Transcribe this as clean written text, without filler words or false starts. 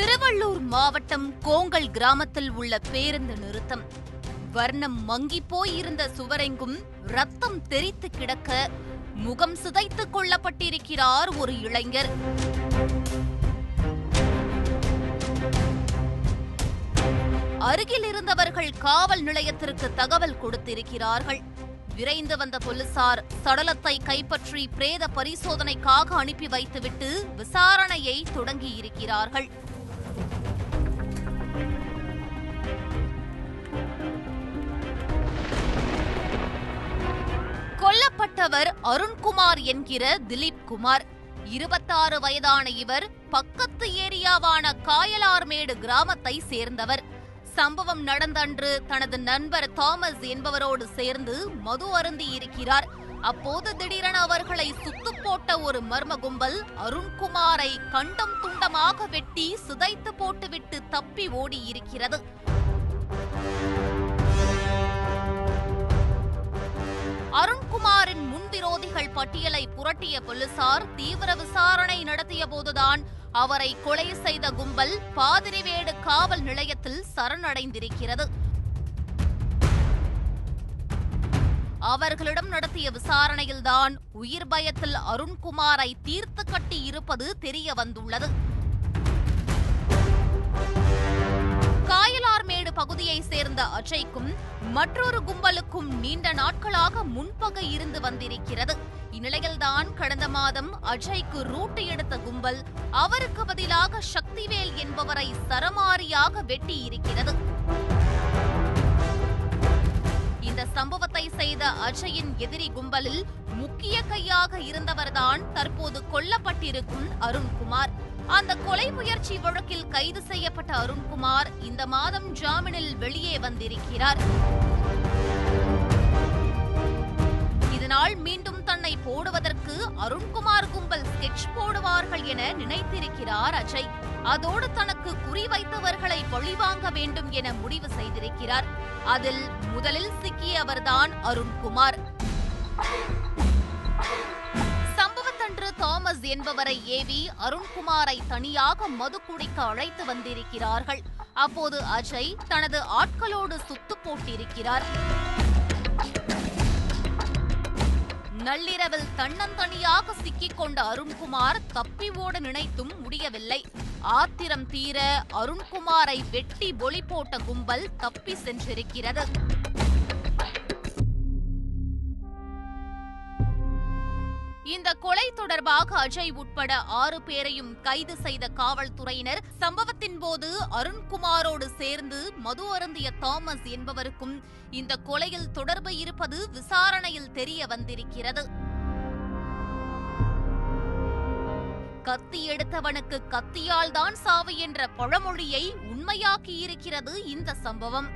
திருவள்ளூர் மாவட்டம் கோங்கல் கிராமத்தில் உள்ள பேருந்து நிறுத்தம். வர்ணம் மங்கி போயிருந்த சுவரெங்கும் ரத்தம் தெரித்து கிடக்க முகம் சிதைத்துக் கொள்ளப்பட்டிருக்கிறார் ஒரு இளைஞர். அருகில் இருந்தவர்கள் காவல் நிலையத்திற்கு தகவல் கொடுத்திருக்கிறார்கள். விரைந்து வந்த போலீசார் சடலத்தை கைப்பற்றி பிரேத பரிசோதனைக்காக அனுப்பி வைத்துவிட்டு விசாரணையை தொடங்கியிருக்கிறார்கள். கொல்லப்பட்டவர் அருண்குமார் என்கிற திலீப் குமார். 26 வயதான இவர் பக்கத்து ஏரியாவான காயலார்மேடு கிராமத்தை சேர்ந்தவர். சம்பவம் நடந்த அன்று தனது நண்பர் தாமஸ் என்பவரோடு சேர்ந்து மது அருந்தி இருக்கிறார். அப்போது திடீரென அவர்களை சுட்டு போட்ட ஒரு மர்ம கும்பல் அருண்குமாரை கண்டம் துண்டமாக வெட்டி சிதைத்து போட்டுவிட்டு தப்பி ஓடியிருக்கிறது. அருண்குமாரின் முன்விரோதிகள் பட்டியலை புரட்டிய போலீசார் தீவிர விசாரணை நடத்திய போதுதான் அவரை கொலை செய்த கும்பல் பாதிரிவேடு காவல் நிலையத்தில் சரணடைந்திருக்கிறது. அவர்களிடம் நடத்திய விசாரணையில்தான் உயிர் பயத்தில் அருண்குமாரை தீர்த்து கட்டி இருப்பது தெரிய வந்துள்ளது. காயலார்மேடு பகுதியை சேர்ந்த அஜய்க்கும் மற்றொரு கும்பலுக்கும் நீண்ட நாட்களாக முன்பகை இருந்து வந்திருக்கிறது. இந்நிலையில்தான் கடந்த மாதம் அஜய்க்கு ரூட்டு எடுத்த கும்பல் அவருக்கு பதிலாக சக்திவேல் என்பவரை சரமாரியாக வெட்டி இருக்கிறது. இந்த சம்பவத்தை செய்த அஜயின் எதிரி கும்பலில் முக்கிய கையாக இருந்தவர்தான் தற்போது கொல்லப்பட்டிருக்கும் அருண்குமார். அந்த கொலை முயற்சி வழக்கில் கைது செய்யப்பட்ட அருண்குமார் இந்த மாதம் ஜாமீனில் வெளியே வந்திருக்கிறார். இதனால் மீண்டும் தன்னை போடுவதற்கு அருண்குமார் கும்பல் ஸ்கெட்ச் போடுவார்கள் என நினைத்திருக்கிறார் அஜய். அதோடு தனக்கு குறிவைத்தவர்களை பழிவாங்க வேண்டும் என முடிவு செய்திருக்கிறார். அதில் முதலில் சிக்கியவர்தான் அருண்குமார். சம்பவத்தன்று தாமஸ் என்பவரை ஏவி அருண்குமாரை தனியாக மது குடிக்க அழைத்து வந்திருக்கிறார்கள். அப்போது அஜய் தனது ஆட்களோடு சுத்து போட்டிருக்கிறார். நள்ளிரவில் தன்னந்தனியாக சிக்கிக் கொண்ட அருண்குமார் தப்பி ஓட நினைத்தும் முடியவில்லை. ஆத்திரம் தீர அருண்குமாரை வெட்டி பொலி போட்ட கும்பல் தப்பி சென்றிருக்கிறது. இந்த கொலை தொடர்பாக அஜய் உட்பட 6 பேரையும் கைது செய்த காவல்துறையினர் சம்பவத்தின் போது அருண்குமாரோடு சேர்ந்து மது அருந்திய தாமஸ் என்பவருக்கும் இந்த கொலையில் தொடர்பு இருப்பது விசாரணையில் தெரிய வந்திருக்கிறது. கத்தி எடுத்தவனுக்கு கத்தியால் தான் சாவு என்ற பழமொழியை உண்மையாக்கியிருக்கிறது இந்த சம்பவம்.